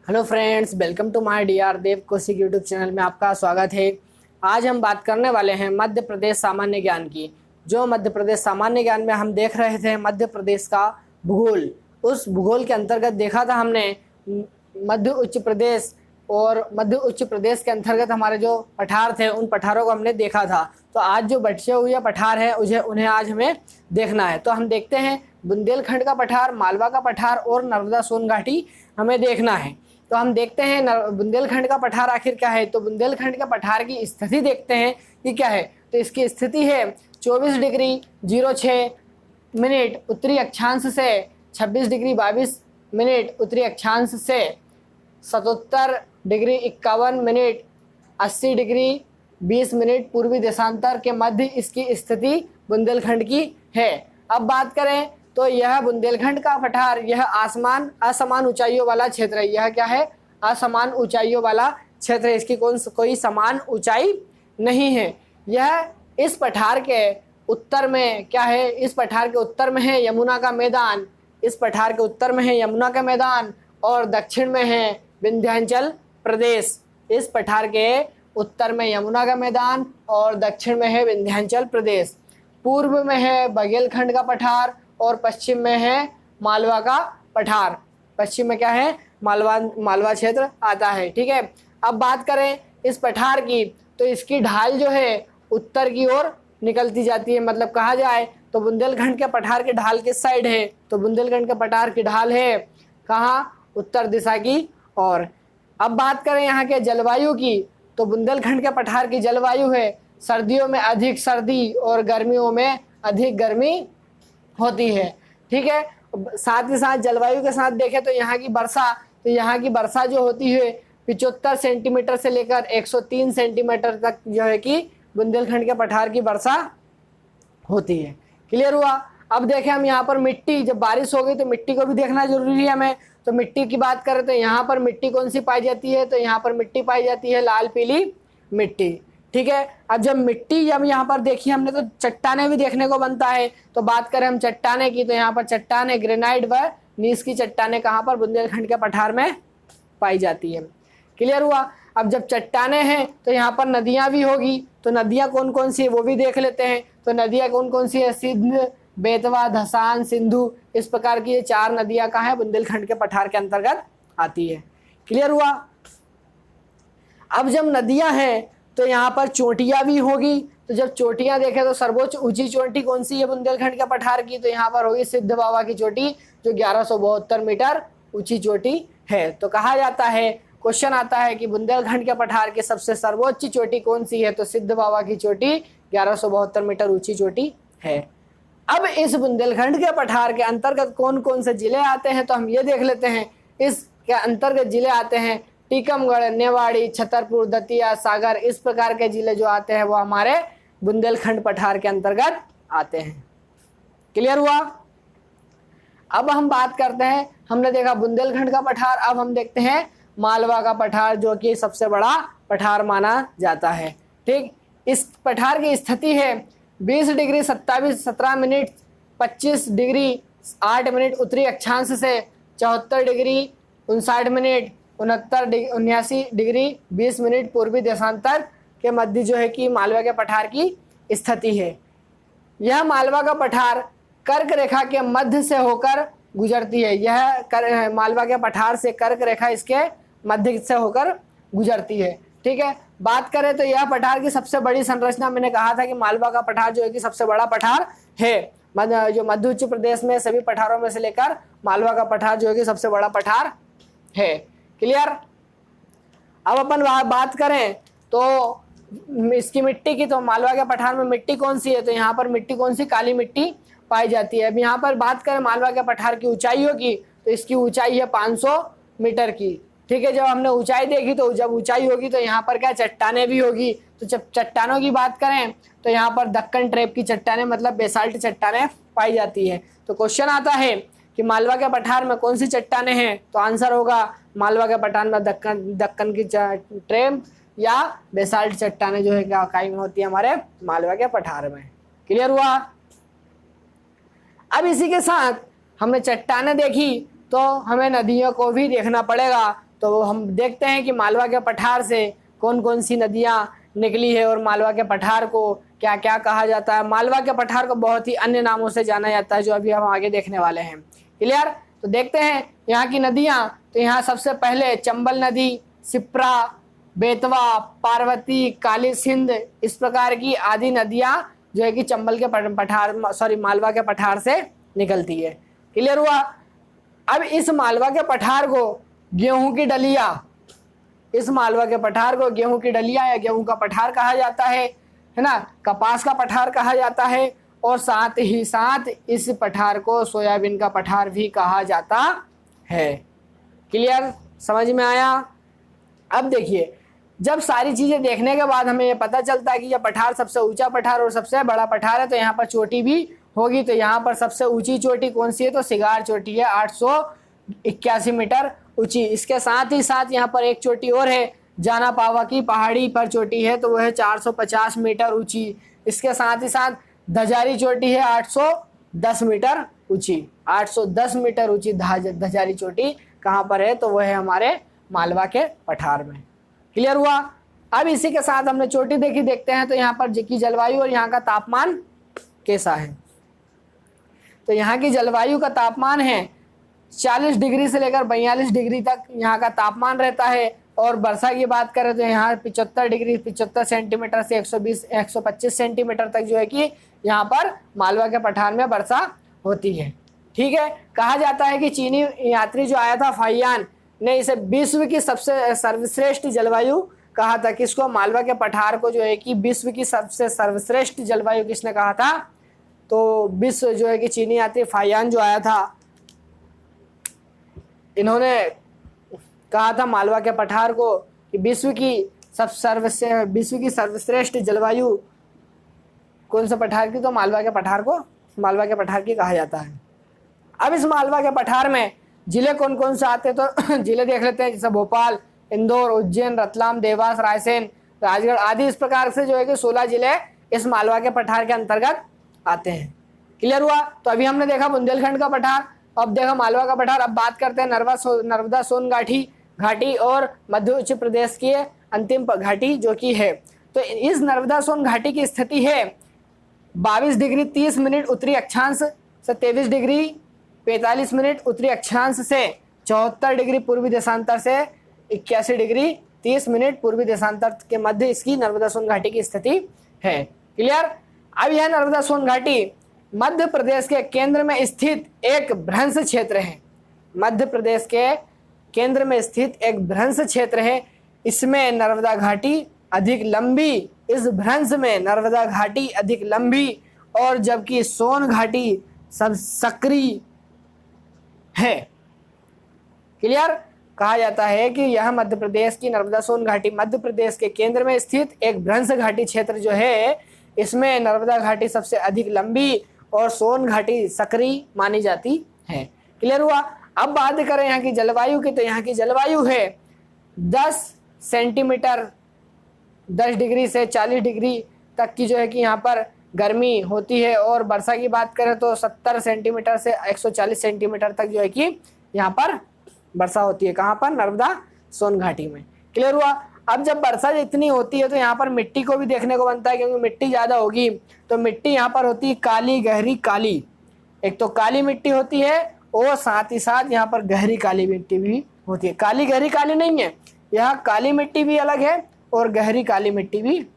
Hello friends, welcome to my DR Dev Kaushik YouTube channel में आपका स्वागत है। आज हम बात करने वाले हैं मध्य प्रदेश सामान्य ज्ञान की। जो मध्य प्रदेश सामान्य ज्ञान में हम देख रहे थे मध्य प्रदेश का भूगोल, उस भूगोल के अंतर्गत देखा था हमने मध्य उच्च प्रदेश, और मध्य उच्च प्रदेश के अंतर्गत हमारे जो पठार थे उन पठारों को हमने देखा था। तो आज जो बचे हुए पठार हैं उन्हें आज हमें देखना है। तो हम देखते हैं बुंदेलखंड का पठार, मालवा का पठार और नर्मदा सोन घाटी हमें देखना है। तो हम देखते हैं बुंदेलखंड का पठार आखिर क्या है। तो बुंदेलखंड के पठार की स्थिति देखते हैं कि क्या है। तो इसकी स्थिति है 24 डिग्री 06 मिनट उत्तरी अक्षांश से 26 डिग्री 22 मिनट उत्तरी अक्षांश से 77 डिग्री 51 मिनट 80 डिग्री 20 मिनट पूर्वी देशांतर के मध्य इसकी स्थिति बुंदेलखंड की है। अब बात करें तो यह बुंदेलखंड का पठार, यह असमान ऊंचाइयों वाला क्षेत्र है। यह क्या है? असमान ऊंचाइयों वाला क्षेत्र है। इसकी कोई समान ऊंचाई नहीं है। यह इस पठार के उत्तर में क्या है? इस पठार के उत्तर में है यमुना का मैदान। इस पठार के उत्तर में है यमुना का मैदान और दक्षिण में है विंध्याचल प्रदेश। इस पठार के उत्तर में यमुना का मैदान और दक्षिण में है विंध्याचल प्रदेश। पूर्व में है बघेलखंड का पठार और पश्चिम में है मालवा का पठार। पश्चिम में क्या है? मालवा क्षेत्र आता है। ठीक है। अब बात करें इस पठार की, तो इसकी ढाल जो है उत्तर की ओर निकलती जाती है। मतलब कहा जाए तो बुंदेलखंड के पठार की ढाल किस साइड है? तो बुंदेलखंड के पठार की ढाल है कहाँ? उत्तर दिशा की ओर। अब बात करें यहाँ के जलवायु की, तो बुंदेलखंड के पठार की जलवायु है सर्दियों में अधिक सर्दी और गर्मियों में अधिक गर्मी होती है। ठीक है। साथ ही साथ जलवायु के साथ देखें तो यहाँ की वर्षा जो होती है 75 सेंटीमीटर से लेकर 103 सेंटीमीटर तक जो है कि बुंदेलखंड के पठार की वर्षा होती है। क्लियर हुआ? अब देखें हम यहाँ पर मिट्टी, जब बारिश होगी तो मिट्टी को भी देखना जरूरी है हमें। तो मिट्टी की बात करें तो यहाँ पर मिट्टी कौन सी पाई जाती है? तो यहाँ पर मिट्टी पाई जाती है लाल पीली मिट्टी। ठीक है। अब जब यहाँ पर देखिए हमने तो चट्टाने भी देखने को बनता है। तो बात करें हम चट्टाने की, तो यहाँ पर चट्टाने ग्रेनाइट व नीस की चट्टाने कहाँ पर? बुंदेलखंड के पठार में पाई जाती है। क्लियर हुआ? अब जब चट्टाने हैं तो यहाँ पर नदियाँ भी होगी। तो नदियाँ कौन कौन सी है वो भी देख लेते हैं। तो नदियाँ कौन कौन सी है? सिंध, बेतवा, धसान, सिंधु, इस प्रकार की ये 4 नदियाँ कहाँ है? बुंदेलखंड के पठार के अंतर्गत आती है। क्लियर हुआ? अब जब नदियाँ हैं तो यहाँ पर चोटियाँ भी होगी। तो जब चोटियाँ देखें तो सर्वोच्च ऊंची चोटी कौन सी है बुंदेलखंड के पठार की? तो यहाँ पर होगी सिद्ध बाबा की चोटी, जो 1172 मीटर ऊंची चोटी है। तो कहा जाता है, क्वेश्चन आता है कि बुंदेलखंड के पठार की सबसे सर्वोच्च चोटी कौन सी है? तो सिद्ध बाबा की चोटी 1172 मीटर ऊंची चोटी है। अब इस बुंदेलखंड के पठार के अंतर्गत कौन कौन से जिले आते हैं? तो हम ये देख लेते हैं। इसके अंतर्गत जिले आते हैं टीकमगढ़, नेवाड़ी, छतरपुर, दतिया, सागर, इस प्रकार के जिले जो आते हैं वो हमारे बुंदेलखंड पठार के अंतर्गत आते हैं। क्लियर हुआ? अब हम बात करते हैं, हमने देखा बुंदेलखंड का पठार, अब हम देखते हैं मालवा का पठार, जो कि सबसे बड़ा पठार माना जाता है। ठीक। इस पठार की स्थिति है 20 डिग्री 17 मिनट 25 डिग्री 8 मिनट उत्तरी अक्षांश से 74 डिग्री 59 मिनट 79 डिग्री 20 मिनट पूर्वी देशांतर के मध्य जो है कि मालवा के पठार की स्थिति है। यह मालवा का पठार कर्क रेखा के मध्य से होकर गुजरती है। यह मालवा के पठार से कर्क रेखा इसके मध्य से होकर गुजरती है। ठीक है। बात करें तो यह पठार की सबसे बड़ी संरचना, मैंने कहा था कि मालवा का पठार जो है कि सबसे बड़ा पठार है। जो मध्य उच्च प्रदेश में सभी पठारों में से लेकर मालवा का पठार जो है कि सबसे बड़ा पठार है। क्लियर? अब अपन बात करें तो इसकी मिट्टी की, तो मालवा के पठार में मिट्टी कौन सी है? तो यहाँ पर मिट्टी कौन सी? काली मिट्टी पाई जाती है। अब यहाँ पर बात करें मालवा के पठार की ऊंचाइयों की, तो इसकी ऊंचाई है 500 मीटर की। ठीक है। जब हमने ऊंचाई देखी तो जब ऊंचाई होगी तो यहाँ पर क्या चट्टाने भी होगी। तो जब चट्टानों की बात करें तो यहाँ पर दक्कन ट्रेप की चट्टाने, मतलब बेसाल्ट चट्टाने पाई जाती है। तो क्वेश्चन आता है कि मालवा के पठार में कौन सी चट्टाने हैं? तो आंसर होगा मालवा के पठार में दक्कन की ट्रेप या बेसाल्ट चट्टाने जो है क्या कायम होती है हमारे मालवा के पठार में। क्लियर हुआ? अब इसी के साथ हमने चट्टाने देखी तो हमें नदियों को भी देखना पड़ेगा। तो हम देखते हैं कि मालवा के पठार से कौन कौन सी नदियाँ निकली है और मालवा के पठार को क्या क्या कहा जाता है। मालवा के पठार को बहुत ही अन्य नामों से जाना जाता है जो अभी हम आगे देखने वाले हैं। क्लियर। तो देखते हैं यहाँ की नदियाँ। तो यहाँ सबसे पहले चंबल नदी, सिप्रा, बेतवा, पार्वती, काली सिंध, इस प्रकार की आदि नदियाँ जो है कि चंबल के मालवा के पठार से निकलती है। क्लियर हुआ। अब इस मालवा के पठार को गेहूं की डलिया, इस मालवा के पठार को गेहूं की डलिया या गेहूं का पठार कहा जाता है ना, कपास का पठार कहा जाता है, और साथ ही साथ इस पठार को सोयाबीन का पठार भी कहा जाता है। क्लियर, समझ में आया। अब देखिए, जब सारी चीजें देखने के बाद हमें ये पता चलता है कि यह पठार सबसे ऊंचा पठार और सबसे बड़ा पठार है, तो यहाँ पर चोटी भी होगी। तो यहाँ पर सबसे ऊंची चोटी कौन सी है, तो सिगार चोटी है, 881 मीटर ऊंची। इसके साथ ही साथ यहाँ पर एक चोटी और है, जाना पावा की पहाड़ी पर चोटी है, तो वह है 450 मीटर ऊंची। इसके साथ ही साथ धजारी चोटी है 810 मीटर ऊंची। 810 मीटर ऊंची धजारी चोटी कहाँ पर है, तो वह है हमारे मालवा के पठार में। क्लियर हुआ। अब इसी के साथ हमने चोटी देखी, देखते हैं तो यहाँ पर की जलवायु और यहाँ का तापमान कैसा है। तो यहाँ की जलवायु का तापमान है 40 डिग्री से लेकर 42 डिग्री तक यहाँ का तापमान रहता है। और वर्षा की बात करें तो यहाँ 75 डिग्री 75 सेंटीमीटर से 125 सेंटीमीटर तक जो है कि यहाँ पर मालवा के पठार में वर्षा होती है। ठीक है। कहा जाता है कि चीनी यात्री जो आया था फाहियान ने इसे विश्व की सबसे सर्वश्रेष्ठ जलवायु कहा था। किसको, मालवा के पठार को जो है कि विश्व की सबसे सर्वश्रेष्ठ जलवायु किसने कहा था, तो विश्व जो है कि चीनी यात्री फाहियान जो आया था, इन्होंने कहा था मालवा के पठार को कि विश्व की सर्वश्रेष्ठ जलवायु कौन सा पठार की, तो मालवा के पठार को मालवा के पठार की कहा जाता है। अब इस मालवा के पठार में जिले कौन कौन से आते हैं, तो जिले देख लेते हैं, जैसे भोपाल, इंदौर, उज्जैन, रतलाम, देवास, रायसेन, राजगढ़ आदि। इस प्रकार से जो है कि 16 जिले इस मालवा के पठार के अंतर्गत आते हैं। क्लियर हुआ। तो अभी हमने देखा बुंदेलखंड का पठार, अब देखा मालवा का पठार। अब बात करते हैं नर्मदा सोन घाटी और मध्य उच्च प्रदेश की अंतिम घाटी जो कि है। तो इस नर्मदा सोन घाटी की स्थिति है 22 डिग्री 30 मिनट उत्तरी अक्षांश से 23 डिग्री 45 मिनट उत्तरी अक्षांश से 74 डिग्री पूर्वी देशांतर से 81 डिग्री 30 मिनट पूर्वी देशांतर के मध्य इसकी नर्मदा सोन घाटी की स्थिति है। क्लियर। अब यह नर्मदा सोन घाटी मध्य प्रदेश के केंद्र में स्थित एक भ्रंश क्षेत्र है। मध्य प्रदेश के केंद्र में स्थित एक भ्रंश क्षेत्र है। इसमें नर्मदा घाटी अधिक लंबी, इस भ्रंश में नर्मदा घाटी अधिक लंबी और जबकि सोन घाटी सब सक्रिय है। क्लियर। कहा जाता है कि यह मध्य प्रदेश की नर्मदा सोन घाटी मध्य प्रदेश के केंद्र में स्थित एक भ्रंश घाटी क्षेत्र जो है, इसमें नर्मदा घाटी सबसे अधिक लंबी और सोन घाटी सक्रिय मानी जाती है। क्लियर हुआ। अब बात करें यहाँ की जलवायु की, तो यहाँ की जलवायु है 10 सेंटीमीटर 10 डिग्री से 40 डिग्री तक की जो है कि यहाँ पर गर्मी होती है। और वर्षा की बात करें तो 70 सेंटीमीटर से 140 सेंटीमीटर तक जो है कि यहाँ पर वर्षा होती है। कहाँ पर, नर्मदा सोन घाटी में। क्लियर हुआ। अब जब वर्षा इतनी होती है तो यहाँ पर मिट्टी को भी देखने को बनता है, क्योंकि मिट्टी ज़्यादा होगी तो मिट्टी यहाँ पर होती है काली, गहरी काली। एक तो काली मिट्टी होती है और साथ ही साथ यहाँ पर गहरी काली मिट्टी भी होती है। काली गहरी काली नहीं है, यहाँ काली मिट्टी भी अलग है और गहरी काली मिट्टी भी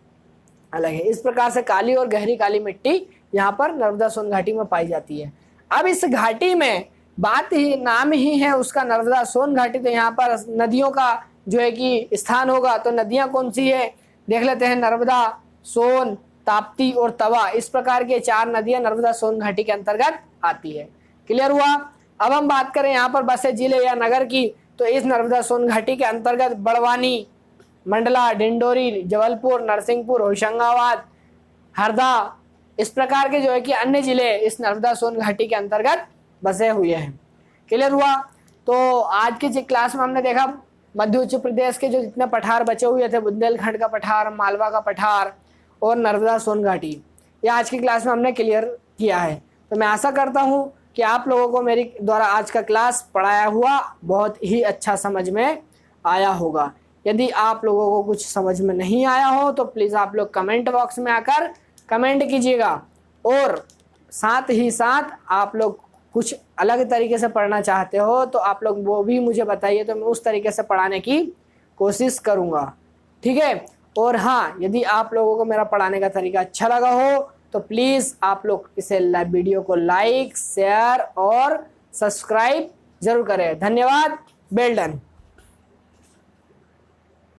अलग है। इस प्रकार से काली और गहरी काली मिट्टी यहाँ पर नर्मदा सोन घाटी में पाई जाती है। अब इस घाटी में बात ही नाम ही है उसका नर्मदा सोन घाटी, तो यहाँ पर नदियों का जो है कि स्थान होगा। तो नदियाँ कौन सी है देख लेते हैं, नर्मदा, सोन, ताप्ती और तवा। इस प्रकार के 4 नदियाँ नर्मदा सोन घाटी के अंतर्गत आती है। क्लियर हुआ। अब हम बात करें यहाँ पर बसे जिले या नगर की, तो इस नर्मदा सोन घाटी के अंतर्गत बड़वानी, मंडला, डिंडोरी, जबलपुर, नरसिंहपुर, होशंगाबाद, हरदा, इस प्रकार के जो है कि अन्य जिले इस नर्मदा सोन घाटी के अंतर्गत बसे हुए हैं। क्लियर हुआ। तो आज की क्लास में हमने देखा मध्य उच्च प्रदेश के जो जितने पठार बचे हुए थे, बुंदेलखंड का पठार, मालवा का पठार और नर्मदा सोन घाटी, ये आज की क्लास में हमने क्लियर किया है। तो मैं आशा करता हूँ कि आप लोगों को मेरी द्वारा आज का क्लास पढ़ाया हुआ बहुत ही अच्छा समझ में आया होगा। यदि आप लोगों को कुछ समझ में नहीं आया हो तो प्लीज़ आप लोग कमेंट बॉक्स में आकर कमेंट कीजिएगा, और साथ ही साथ आप लोग कुछ अलग तरीके से पढ़ना चाहते हो तो आप लोग वो भी मुझे बताइए, तो मैं उस तरीके से पढ़ाने की कोशिश करूँगा, ठीक है। और हाँ, यदि आप लोगों को मेरा पढ़ाने का तरीका अच्छा लगा हो तो प्लीज़ आप लोग इसे वीडियो को लाइक, शेयर और सब्सक्राइब जरूर करें। धन्यवाद। Well done.